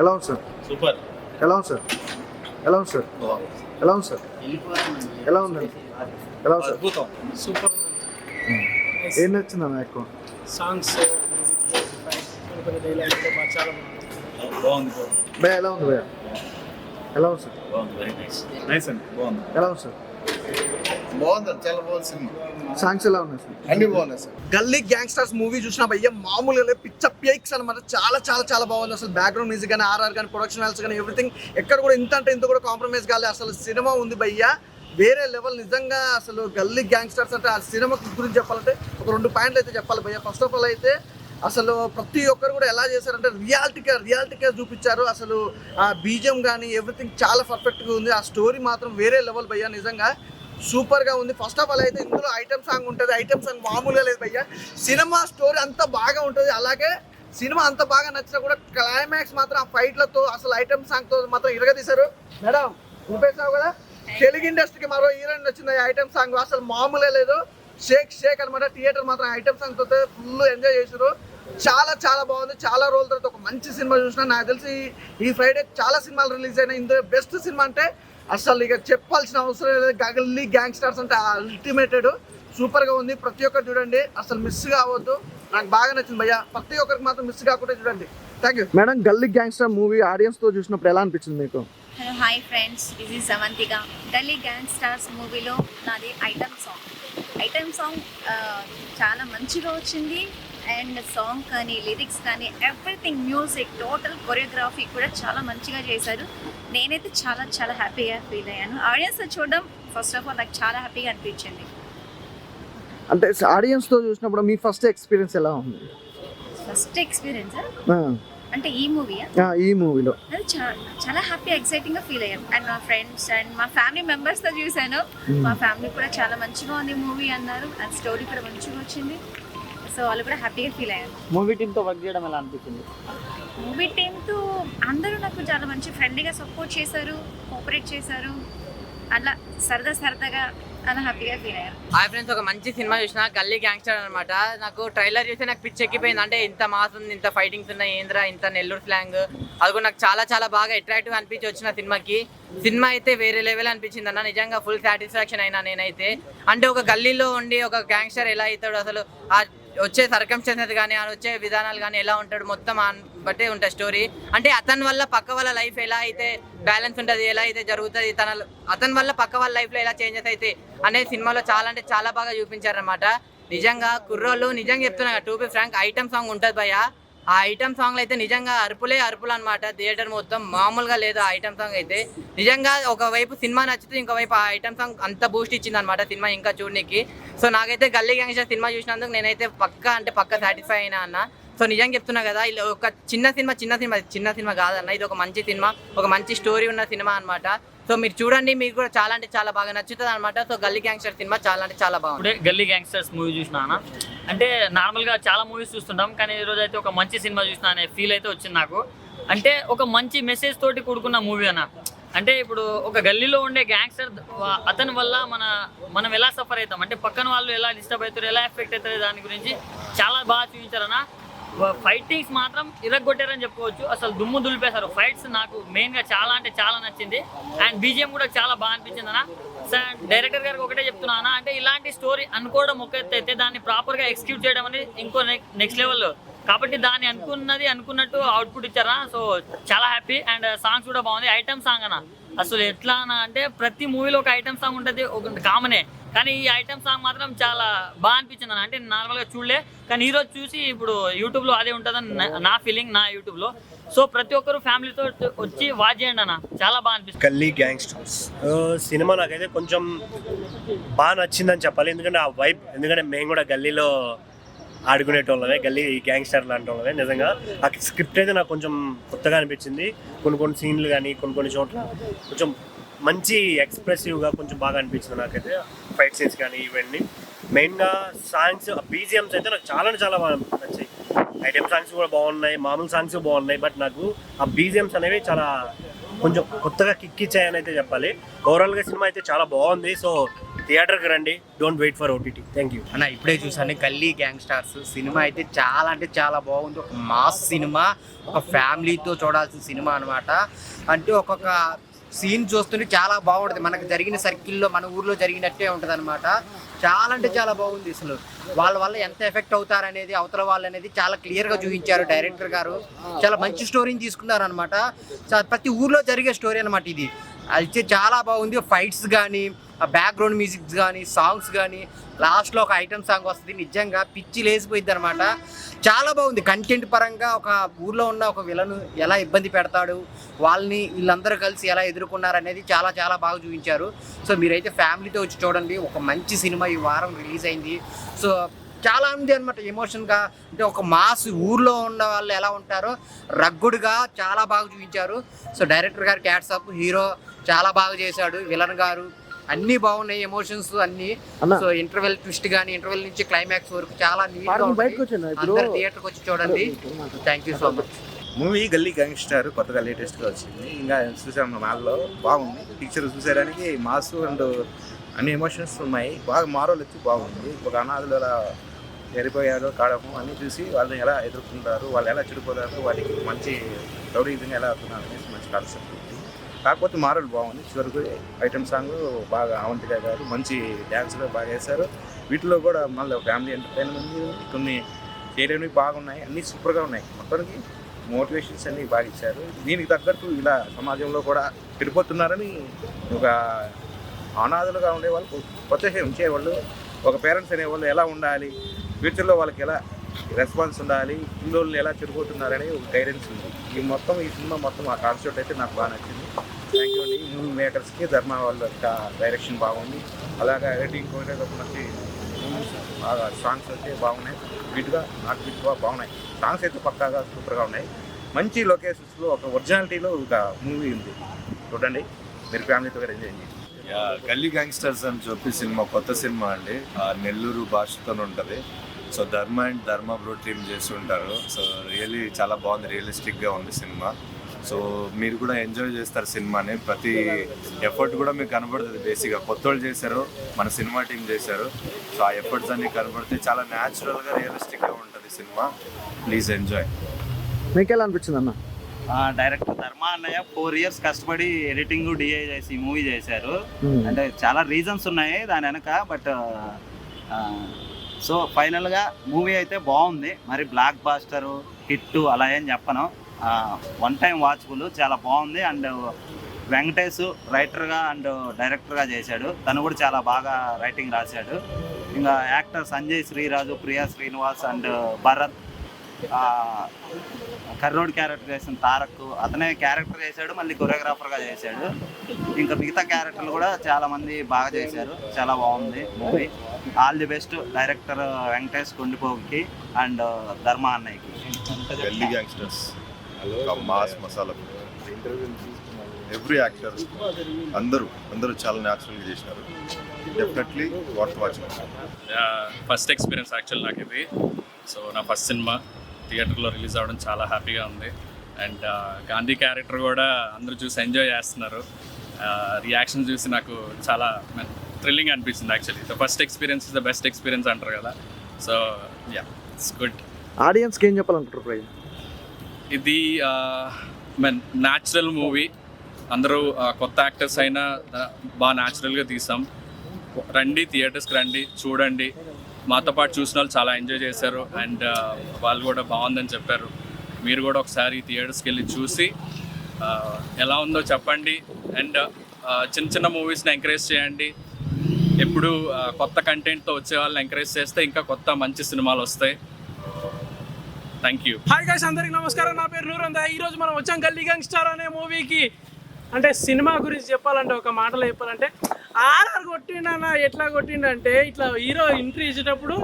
ఎలా ఉంది sir? Super. ఎలా ఉంది సార్? ఎలా ఉంది సార్? ఎలా ఉంది సార్? ఎలా ఉందండి? ఎలా ఉంది సార్? అద్భుతం. సూపర్ ఏం నచ్చిందన్న ఎక్కువ? సాంగ్స్ కొన్ని డైలాగ్స్ బాగా చాలా బాగుంది. భయ ఎలా ఉంది భయ? ఎలా ఉంది సార్? బాగుంది. Very nice. నైస్ అండి. బాగుంది. ఎలా ఉంది సార్? బాగుంది, చాలా బాగుంది సినిమా. సాంగ్స్ ఎలా ఉన్నాయి సార్? అన్ని బాగున్నాయి సార్. గల్లీ గ్యాంగ్స్టర్స్ మూవీ చూసిన భయ్య మామూలుగా పిచ్చ పిక్స్ అనమాట. చాలా చాలా చాలా బాగుంది. అసలు బ్యాక్గ్రౌండ్ మ్యూజిక్ కానీ ఆర్ఆర్ కానీ ప్రొడక్షన్ వాల్స్ కానీ ఎవ్రీథింగ్ ఎక్కడ కూడా ఇంత అంటే ఇంత కూడా కాంప్రమైజ్ కాలేదు. అసలు సినిమా ఉంది భయ్య వేరే లెవెల్. నిజంగా అసలు గల్లీ గ్యాంగ్స్టర్స్ అంటే ఆ సినిమా గురించి చెప్పాలంటే ఒక 2 పాయింట్లు అయితే చెప్పాలి భయ్య. ఫస్ట్ ఆఫ్ ఆల్ అయితే అసలు ప్రతి ఒక్కరు కూడా ఎలా చేశారంటే రియాలిటీగా చూపించారు. అసలు ఆ బీజిఎం కానీ ఎవ్రీథింగ్ చాలా పర్ఫెక్ట్గా ఉంది. ఆ స్టోరీ మాత్రం వేరే లెవెల్ భయ్య, నిజంగా సూపర్గా ఉంది. ఫస్ట్ ఆఫ్ ఆల్ అయితే ఇందులో ఐటమ్ సాంగ్ ఉంటుంది. ఐటమ్ సాంగ్ మామూలుగా లేదు భయ్య. సినిమా స్టోరీ అంత బాగా ఉంటుంది. అలాగే సినిమా అంత బాగా నచ్చినా కూడా క్లైమాక్స్ మాత్రం ఆ ఫైట్లతో అసలు ఐటమ్ సాంగ్తో మాత్రం ఇరగదీశారు. మేడం చూపేసావు కదా, తెలుగు ఇండస్ట్రీకి మరో హీరోయిన్ వచ్చింది ఈ ఐటమ్ సాంగ్. అసలు మామూలే లేదు. షేక్ అనమాట. థియేటర్ మాత్రం ఐటమ్ సాంగ్ తో ఫుల్ ఎంజాయ్ చేశారు. చాలా చాలా బాగుంది. చాలా రోజుల తర్వాత ఒక మంచి సినిమా చూసిన. నాకు తెలిసి ఈ ఫ్రైడే చాలా సినిమాలు రిలీజ్ అయినాయి. ఇందులో బెస్ట్ సినిమా అంటే అసలు ఇక చెప్పాల్సిన అవసరం లేదు. గల్లీ గ్యాంగ్స్టర్స్ అంటే అల్టిమేటెడ్ సూపర్గా ఉంది. ప్రతి ఒక్కరు చూడండి, అసలు మిస్ కావద్దు. నాకు బాగా నచ్చింది భయ్య. ప్రతి ఒక్కరికి మాత్రం మిస్ కాకుండా చూడండి. Thank you madam, Galli gangster movie ఆడియన్స్తో చూసినప్పుడు ఎలా అనిపించింది మీకు? Hello hi friends, this is సవంతిగా. గల్లీ గ్యాంగ్స్టర్స్ మూవీలో నాది ఐటమ్ సాంగ్ చాలా మంచిగా వచ్చింది. అండ్ సాంగ్ కానీ లిరిక్స్ కానీ ఎవ్రీథింగ్, మ్యూజిక్, టోటల్ కొరియోగ్రఫీ కూడా చాలా మంచిగా చేశారు. నేనైతే చాలా చాలా హ్యాపీగా ఫీల్ అయ్యాను. ఆడియన్స్ చూడడం ఫస్ట్ ఆఫ్ ఆల్ నాకు చాలా హ్యాపీగా అనిపించింది. అంటే ఆడియన్స్తో చూసినప్పుడు మీ ఫస్ట్ ఎక్స్పీరియన్స్ ఎలా ఉంది? ఫస్ట్ ఎక్స్పీరియన్స్ అంటే ఈ మూవీయా? ఈ మూవీలో అది చాలా హ్యాపీ ఎక్సైటింగ్గా ఫీల్ అయ్యాను. అండ్ మా ఫ్రెండ్స్ అండ్ మా ఫ్యామిలీ మెంబర్స్తో చూశాను. మా ఫ్యామిలీ కూడా చాలా మంచిగా ఉంది మూవీ అన్నారు. అండ్ స్టోరీ కూడా మంచిగా వచ్చింది. సో వాళ్ళు కూడా హ్యాపీగా ఫీల్ అయ్యారు. మూవీ టీంతో వర్క్ చేయడం ఎలా అనిపించింది? మూవీ టీంతో అందరూ నాకు చాలా మంచి ఫ్రెండ్లీగా సపోర్ట్ చేశారు, కోఆపరేట్ చేశారు. అలా సరదాగా అలా హ్యాపీగా ఫీల్ అయ్యారు. హాయ్ ఫ్రెండ్స్, ఒక మంచి సినిమా చూసిన గల్లీ గ్యాంగ్స్టర్ అనమాట. నాకు ట్రైలర్ చూస్తే నాకు పిచ్చి ఎక్కిపోయింది. అంటే ఇంత మాస్ ఉంది, ఇంత ఫైటింగ్స్ ఉన్నాయి, ఏంద్రా ఇంత నెల్లూరు స్లాంగ్, అది కూడా నాకు చాలా చాలా బాగా అట్రాక్టివ్ అనిపించి వచ్చిన సినిమాకి. సినిమా అయితే వేరే లెవెల్ అనిపించింది అన్న. నిజంగా ఫుల్ సాటిస్ఫాక్షన్ అయినా నేనైతే. అంటే ఒక గల్లీలో ఉండి ఒక గ్యాంగ్స్టర్ ఎలా అవుతాడు, అసలు ఆ వచ్చే సర్కమ్స్టెన్సెస్ కానీ ఆ వచ్చే విధానాలు కానీ ఎలా ఉంటాడు, మొత్తం బట్టే ఉంటుంది స్టోరీ. అంటే అతని వల్ల పక్క వాళ్ళ లైఫ్ ఎలా అయితే బ్యాలెన్స్ ఉంటుంది, ఎలా అయితే జరుగుతుంది, అతని వల్ల పక్క వాళ్ళ లైఫ్లో ఎలా చేంజెస్ అయితే అనేది సినిమాలో చాలా అంటే చాలా బాగా చూపించారనమాట. నిజంగా కుర్రోళ్ళు నిజంగా చెప్తున్నా, to be frank item song ఉంటుంది భయ్య. ఆ ఐటమ్ సాంగ్లో అయితే నిజంగా అరుపులు అనమాట. థియేటర్ మొత్తం మామూలుగా లేదు ఆ ఐటమ్ సాంగ్ అయితే. నిజంగా ఒకవైపు సినిమా నచ్చితే ఇంకోవైపు ఆ ఐటమ్ సాంగ్ అంత బూస్ట్ ఇచ్చింది అనమాట సినిమా ఇంకా చూడడానికి. సో నాకైతే గల్లీ గ్యాంగ్స్టర్ సినిమా చూసినందుకు నేనైతే పక్కా సాటిస్ఫై అయినా అన్న. సో నిజంగా చెప్తున్నా కదా, ఇలా ఒక చిన్న సినిమా కాదన్న. ఇది ఒక మంచి సినిమా, ఒక మంచి స్టోరీ ఉన్న సినిమా అనమాట. సో మీరు చూడండి, మీకు కూడా చాలా అంటే చాలా బాగా నచ్చుతుంది అనమాట. సో గల్లీ గ్యాంగ్స్టర్ సినిమా చాలా అంటే చాలా బాగుంది. ఇప్పుడే గల్లీ గ్యాంగ్స్టర్స్ మూవీ చూసినా. అంటే నార్మల్గా చాలా మూవీస్ చూస్తుంటాం, కానీ ఈరోజు అయితే ఒక మంచి సినిమా చూసినా అనే ఫీల్ అయితే వచ్చింది నాకు. అంటే ఒక మంచి మెసేజ్ తోటి కూడుకున్న మూవీ అన్న. అంటే ఇప్పుడు ఒక గల్లీలో ఉండే గ్యాంగ్స్టర్, అతని వల్ల మనం ఎలా సఫర్ అవుతాం, అంటే పక్కన వాళ్ళు ఎలా డిస్టర్బ్ అవుతారు, ఎలా ఎఫెక్ట్ అవుతారు, దాని గురించి చాలా బాగా చూపించారన్న. ఫైటింగ్స్ మాత్రం ఇరగొట్టారని చెప్పుకోవచ్చు. అసలు దుమ్ము దులిపేశారు. ఫైట్స్ నాకు మెయిన్గా చాలా అంటే చాలా నచ్చింది. అండ్ బీజిఎం కూడా చాలా బాగా అనిపించింది అన్న. డైరెక్టర్ గారికి ఒకటే చెప్తున్నా అన్న, అంటే ఇలాంటి స్టోరీ అనుకోవడం ఒక ఎత్తు అయితే దాన్ని ప్రాపర్గా ఎగ్జిక్యూట్ చేయడం అనేది ఇంకో నెక్స్ట్ లెవెల్లో. కాబట్టి దాన్ని అనుకున్నట్టు అవుట్పుట్ ఇచ్చారా. సో చాలా హ్యాపీ. అండ్ సాంగ్స్ కూడా బాగుంది. ఐటమ్ సాంగ్ అన్న అసలు ఎట్లా అన్న అంటే ప్రతి మూవీలో ఒక ఐటమ్ సాంగ్ ఉంటుంది, ఒక కామనే. కానీ ఈ ఐటమ్ సాంగ్ మాత్రం చాలా బాగా అనిపించింది అన్న. అంటే నార్మల్గా చూడలే, కానీ ఈరోజు చూసి ఇప్పుడు యూట్యూబ్లో అదే ఉంటుందని నా ఫీలింగ్, నా యూట్యూబ్లో. సో ప్రతి ఒక్కరు ఫ్యామిలీతో వచ్చి వాచ్ చేయండి అన్న, చాలా బాగా అనిపిస్తుంది. గల్లీ గ్యాంగ్స్టర్స్ సినిమా నాకైతే కొంచెం బాగా నచ్చిందని చెప్పాలి. ఎందుకంటే ఆ వైబ్, ఎందుకంటే మేము కూడా గల్లీలో ఆడుకునేటోళ్ళమే, గల్లీ గ్యాంగ్స్టర్ లాంటి వాళ్ళమే. నిజంగా ఆ స్క్రిప్ట్ అయితే నాకు కొంచెం కొత్తగా అనిపించింది. కొన్ని సీన్లు కానీ కొన్ని చోట్ల కొంచెం మంచి ఎక్స్ప్రెసివ్గా కొంచెం బాగా అనిపించింది నాకైతే. ఫైట్ సీన్స్ కానీ ఇవన్నీ, మెయిన్గా సాంగ్స్, బీజిఎమ్స్ అయితే నాకు చాలా బాగా నచ్చాయి. ఐటమ్ సాంగ్స్ కూడా బాగున్నాయి, మామూలు సాంగ్స్ బాగున్నాయి. బట్ నాకు ఆ బీజిఎమ్స్ అనేవి చాలా కొంచెం కొత్తగా కిక్ ఇచ్చాయని అయితే చెప్పాలి. ఓవరాల్గా సినిమా అయితే చాలా బాగుంది. సో థియేటర్కి రండి, don't wait for OTT. Thank you. అన్న ఇప్పుడే చూసాను గల్లీ గ్యాంగ్స్టర్స్ సినిమా అయితే చాలా అంటే చాలా బాగుంది. ఒక మాస్ సినిమా, ఒక ఫ్యామిలీతో చూడాల్సిన సినిమా అనమాట. అంటే ఒక్కొక్క సీన్ చూస్తుంటే చాలా బాగుంటుంది, మనకు జరిగిన సర్కిల్లో మన ఊర్లో జరిగినట్టే ఉంటుంది అనమాట. చాలా అంటే చాలా బాగుంది. అసలు వాళ్ళ వల్ల ఎంత ఎఫెక్ట్ అవుతారనేది, అవతల వాళ్ళు అనేది చాలా క్లియర్గా చూపించారు డైరెక్టర్ గారు. చాలా మంచి స్టోరీని తీసుకున్నారు అనమాట. ప్రతి ఊర్లో జరిగే స్టోరీ అనమాట ఇది. అయితే చాలా బాగుంది. ఫైట్స్ కానీ, ఆ బ్యాక్గ్రౌండ్ మ్యూజిక్స్ కానీ, సాంగ్స్ కానీ, లాస్ట్లో ఒక ఐటమ్ సాంగ్ వస్తుంది, నిజంగా పిచ్చి లేసిపోయింది అనమాట. చాలా బాగుంది. కంటెంట్ పరంగా ఒక ఊర్లో ఉన్న ఒక విలను ఎలా ఇబ్బంది పెడతాడు, వాళ్ళని వీళ్ళందరూ కలిసి ఎలా ఎదుర్కొన్నారు అనేది చాలా చాలా బాగా చూపించారు. సో మీరైతే ఫ్యామిలీతో వచ్చి చూడండి. ఒక మంచి సినిమా ఈ వారం రిలీజ్ అయింది. సో చాలా ఉంది అనమాట ఎమోషన్గా. అంటే ఒక మాస్ ఊర్లో ఉన్న వాళ్ళు ఎలా ఉంటారో రగ్గుడుగా చాలా బాగా చూపించారు. సో డైరెక్టర్ గారికి హ్యాట్స్ ఆఫ్. హీరో చాలా బాగా చేశాడు, విలన్ గారు అన్నీ బాగున్నాయి, ఎమోషన్స్ అన్నీ. సో ఇంటర్వెల్ ట్విస్ట్ కానీ, ఇంటర్వెల్ నుంచి క్లైమాక్స్ వరకు చాలా నీట్గా అందరు థియేటర్కి వచ్చి చూడండి. Thank you so much. Movie గల్లీ గ్యాంగ్స్టర్ కొత్తగా లేటెస్ట్గా వచ్చింది. ఇంకా చూసాము మాల్లో బాగుంది. పిక్చర్ చూసేయడానికి మాస్ అండ్ అన్ని ఎమోషన్స్ ఉన్నాయి. బాగా మారోలు వచ్చి బాగుంది. ఒక అనాథలు ఎలా చనిపోయారో కాడము అన్నీ చూసి వాళ్ళని ఎలా ఎదుర్కొంటారు, వాళ్ళు ఎలా చెడిపోతారు, వాటికి మంచి రౌడీజంగా ఎలా అవుతున్నారు అనేసి మంచి కాన్సెప్ట్ ఉంది. కాకపోతే మారోలు బాగుంది. చివరికి ఐటమ్ సాంగ్ బాగా అవంతిక గారు మంచి డ్యాన్స్లో బాగా వేశారు. వీటిలో కూడా మళ్ళీ ఫ్యామిలీ ఎంటర్టైన్మెంట్ కొన్ని చేయడానికి బాగున్నాయి. అన్నీ సూపర్గా ఉన్నాయి. మొత్తానికి మోటివేషన్స్ అన్నీ బాగా ఇచ్చారు. దీనికి తగ్గట్టు ఇలా సమాజంలో కూడా చెడిపోతున్నారని ఒక అనాథలుగా ఉండేవాళ్ళు ప్రోత్సాహం ఉంచేవాళ్ళు, ఒక పేరెంట్స్ అనేవాళ్ళు ఎలా ఉండాలి, ఫ్యూచర్లో వాళ్ళకి ఎలా రెస్పాన్స్ ఉండాలి, పిల్లలు ఎలా చెడిపోతున్నారని ఒక గైడెన్స్ ఉంది. ఈ సినిమా మొత్తం ఆ కాన్సెప్ట్ అయితే నాకు బాగా నచ్చింది. థ్యాంక్ యూ అండి. మూవీ మేకర్స్కి ధర్మ వాళ్ళ యొక్క డైరెక్షన్ బాగుంది. అలాగే ఎడిటింగ్ మంచి బాగా సాంగ్స్ అయితే బాగున్నాయి. బిట్గా నాట్ బిట్గా బాగున్నాయి. సాంగ్స్ అయితే పక్కాగా సూపర్గా ఉన్నాయి. మంచి లొకేషన్స్లో ఒక ఒరిజినాలిటీలో ఒక మూవీ ఉంది. చూడండి, మీరు ఫ్యామిలీతో కూడా ఎంజాయ్ చేయండి. గల్లీ గ్యాంగ్స్టర్స్ అని చెప్పి సినిమా కొత్త సినిమా అండి. నెల్లూరు భాషతో ఉంటుంది. సో ధర్మ బ్రో టీమ్ చేసి ఉంటారు. సో రియల్లీ చాలా బాగుంది, రియలిస్టిక్గా ఉంది సినిమా. సో మీరు కూడా ఎంజాయ్ చేస్తారు సినిమాని. ప్రతి ఎఫర్ట్ కూడా మీకు కనబడుతుంది. బేసిక్గా కొత్త వాళ్ళు చేశారు, మన సినిమా టీం చేశారు. సో ఆ ఎఫర్ట్స్ అన్నీ కనబడితే చాలా న్యాచురల్గా రియలిస్టిక్గా ఉంటుంది సినిమా. Please enjoy. మీకు ఎలా అనిపించింది అన్న? డైరెక్టర్ ధర్మ అన్నయ్య 4 years కష్టపడి ఎడిటింగ్ డిఐ చేసి మూవీ చేశారు. అంటే చాలా రీజన్స్ ఉన్నాయి దాని వెనక. బట్ సో ఫైనల్గా మూవీ అయితే బాగుంది. మరి బ్లాక్ బాస్టరు హిట్ అలా ఏం చెప్పను. 1 time వాచబుల్, చాలా బాగుంది. అండ్ వెంకటేష్ రైటర్గా అండ్ డైరెక్టర్గా చేశాడు. తను కూడా చాలా బాగా రైటింగ్ రాశాడు. ఇంకా యాక్టర్ సంజయ్ శ్రీరాజు, ప్రియా శ్రీనివాస్ అండ్ భరత్, కర్రోడ్ క్యారెక్టర్ చేసిన తారక్ అతనే క్యారెక్టర్ చేశాడు, మళ్ళీ కొరియోగ్రాఫర్గా చేశాడు. ఇంకా మిగతా క్యారెక్టర్లు కూడా చాలా మంది బాగా చేశారు. చాలా బాగుంది movie. All the best director Venkatesh కొండిపోకి అండ్ ధర్మ అన్నయ్యకి. Galli gangsters mass masala every actor అందరూ చాలా న్యాచురల్గా చేసినారు. Definitely worth watching. First experience actual నాకు ఇది. సో నా ఫస్ట్ సినిమా థియేటర్లో రిలీజ్ అవ్వడం చాలా హ్యాపీగా ఉంది. అండ్ గాంధీ క్యారెక్టర్ కూడా అందరూ చూసి ఎంజాయ్ చేస్తున్నారు. రియాక్షన్ చూసి నాకు చాలా థ్రిల్లింగ్ అనిపిస్తుంది. Actually the first experience is the best experience అంటారు కదా. So yeah, it's good. ఆడియన్స్కి ఏం చెప్పాలనుకుంటారు? ఇది న్యాచురల్ మూవీ. అందరూ కొత్త యాక్టర్స్ అయినా బాగా న్యాచురల్గా తీసాం. రండి, థియేటర్స్కి రండి, చూడండి. మాతో పాటు చూసిన వాళ్ళు చాలా ఎంజాయ్ చేశారు. అండ్ వాళ్ళు కూడా బాగుందని చెప్పారు. మీరు కూడా ఒకసారి థియేటర్స్కి వెళ్ళి చూసి ఎలా ఉందో చెప్పండి. అండ్ చిన్న చిన్న మూవీస్ని ఎంకరేజ్ చేయండి. ఎప్పుడు కొత్త కంటెంట్తో వచ్చే వాళ్ళని ఎంకరేజ్ చేస్తే ఇంకా కొత్త మంచి సినిమాలు వస్తాయి. Thank you. హాయ్ గైస్, అందరికి నమస్కారం. నా పేరు నూరందా. ఈరోజు మనం వచ్చాం గల్లీ గ్యాంగ్స్టర్ అనే మూవీకి. అంటే సినిమా గురించి చెప్పాలంటే, ఒక మాటలో చెప్పాలంటే, ఆర్ఆర్ కొట్టిండన్న. ఎట్లా కొట్టిండంటే, ఇట్లా హీరో ఎంట్రీ ఇచ్చేటప్పుడు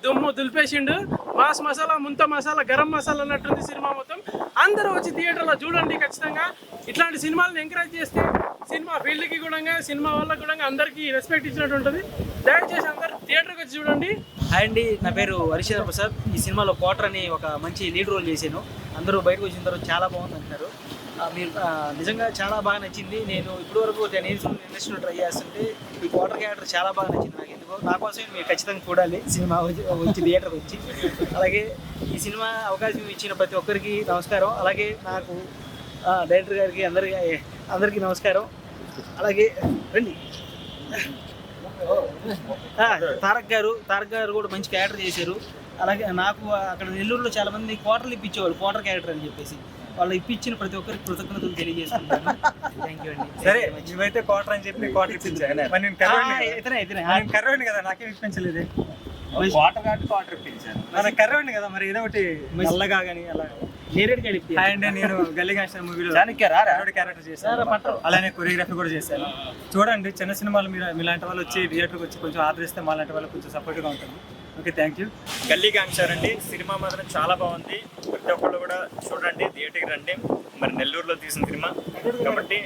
దుమ్ము దులిపేసిండు. మాస్ మసాలా, ముంత మసాలా, గరం మసాలా అన్నట్టుంది సినిమా మొత్తం. అందరూ వచ్చి థియేటర్లో చూడండి ఖచ్చితంగా. ఇట్లాంటి సినిమాలను ఎంకరేజ్ చేస్తే సినిమా ఫీల్డ్కి కూడా, సినిమా వాళ్ళకి కూడా అందరికీ రెస్పెక్ట్ ఇచ్చినట్టు ఉంటుంది. దయచేసి అందరు థియేటర్కి వచ్చి చూడండి. హాయ్ అండి, నా పేరు హరిశ్చంద్ర ప్రసాద్. ఈ సినిమాలో క్వార్టర్ అని ఒక మంచి లీడ్ రోల్ చేశాను. అందరూ బయటకు వచ్చిన తర్వాత చాలా బాగుంది అంటారు. మీరు నిజంగా చాలా బాగా నచ్చింది. నేను ఇప్పటివరకు 10 years ఇండస్ట్రీలో ట్రై చేస్తుంటే ఈ క్వార్టర్ క్యారెక్టర్ చాలా బాగా నచ్చింది నాకు. ఎందుకో నా కోసం మీరు ఖచ్చితంగా చూడాలి సినిమా వచ్చి థియేటర్కి వచ్చి. అలాగే ఈ సినిమా అవకాశం ఇచ్చిన ప్రతి ఒక్కరికి నమస్కారం. అలాగే నాకు డైరెక్టర్ గారికి అందరికీ నమస్కారం. అలాగే రండి తారక్ గారు కూడా మంచి క్యారెక్టర్ చేశారు. అలాగే నాకు అక్కడ నెల్లూరులో చాలా మంది క్వార్టర్లు ఇప్పించేవాళ్ళు, క్వార్టర్ క్యారెక్టర్ అని చెప్పేసి. వాళ్ళు ఇప్పించిన ప్రతి ఒక్కరికి కృతజ్ఞతలు తెలియజేసుకుంటాను. థ్యాంక్ యూ అండి. సరే నువ్వైతే క్వార్టర్ అని చెప్పి క్వార్టర్ ఇప్పించాను కర్రోడిని కదా, నాకేం ఇప్పించలేదు. క్వార్టర్ ఇప్పించాను. మన కర్రోడిని కదా, మరి ఏదో ఒకటి నల్లగా కానీ అలా. నేరేడు నేను గల్లీ గ్యాంగ్స్టర్ మూవీలో క్యారెక్టర్ చేశాను, చాణక్య అలానే కొరియోగ్రఫీ కూడా చేశాను. చూడండి, చిన్న సినిమాలు మీలాంటి వాళ్ళు వచ్చి థియేటర్కి వచ్చి కొంచెం ఆదరిస్తే మాలాంటి వాళ్ళకి కొంచెం సపోర్ట్గా ఉంటుంది. Okay, thank you. గల్లీ గ్యాంగ్స్టర్ అండి సినిమా మాత్రం చాలా బాగుంది. ప్రతి ఒక్కళ్ళు కూడా చూడండి, థియేటర్కి రండి. మరి నెల్లూరులో తీసిన సినిమా కాబట్టి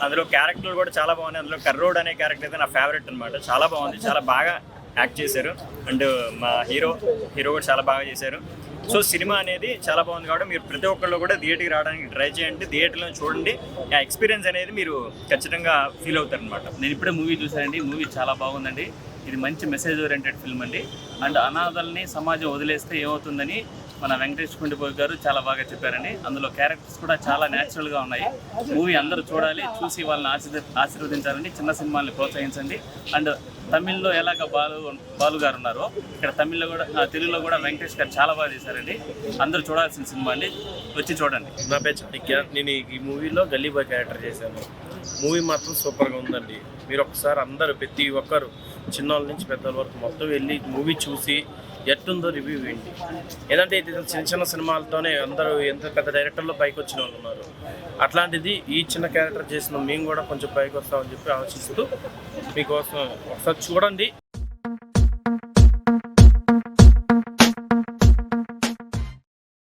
అందులో క్యారెక్టర్లు కూడా చాలా బాగున్నాయి. అందులో కర్రోడ్ అనే క్యారెక్టర్ అయితే నా ఫేవరెట్ అనమాట. చాలా బాగుంది, చాలా బాగా యాక్ట్ చేశారు. అండ్ మా హీరో కూడా చాలా బాగా చేశారు. సో సినిమా అనేది చాలా బాగుంది కాబట్టి మీరు ప్రతి ఒక్కళ్ళు కూడా థియేటర్కి రావడానికి ట్రై చేయండి, థియేటర్లో చూడండి. ఆ ఎక్స్పీరియన్స్ అనేది మీరు ఖచ్చితంగా ఫీల్ అవుతారు అనమాట. నేను ఇప్పుడే మూవీ చూశానండి, మూవీ చాలా బాగుందండి. ఇది మంచి మెసేజ్ ఓరియంటెడ్ ఫిల్మ్ అండి. అండ్ అనాథల్ని సమాజం వదిలేస్తే ఏమవుతుందని మన వెంకటేష్ కుండిపోయి గారు చాలా బాగా చెప్పారండి. అందులో క్యారెక్టర్స్ కూడా చాలా న్యాచురల్గా ఉన్నాయి. మూవీ అందరూ చూడాలి, చూసి వాళ్ళని ఆశీర్వదించాలండి. చిన్న సినిమాల్ని ప్రోత్సహించండి. అండ్ తమిళ్లో ఎలాగ బాలు గారు ఉన్నారో ఇక్కడ తెలుగులో కూడా వెంకటేష్ గారు చాలా బాగా చేశారండి. అందరూ చూడాల్సిన సినిమా అండి, వచ్చి చూడండి. నా పేరు చాణక్య. నేను ఈ మూవీలో గల్లీ బాయ్ క్యారెక్టర్ చేశాను. మూవీ మాత్రం సూపర్గా ఉందండి. మీరు ఒకసారి అందరూ ప్రతి ఒక్కరు చిన్నవాళ్ళ నుంచి పెద్దవాళ్ళ వరకు మొత్తం వెళ్ళి మూవీ చూసి ఎట్టుందో రివ్యూ వేయండి. ఏదంటే ఇది చిన్న సినిమాలతోనే అందరూ ఎంత పెద్ద డైరెక్టర్లో పైకి వచ్చిన వాళ్ళు ఉన్నారు. అట్లాంటిది ఈ చిన్న క్యారెక్టర్ చేసిన మేము కూడా కొంచెం పైకి వస్తామని చెప్పి ఆలోచిస్తూ మీకోసం ఒకసారి చూడండి.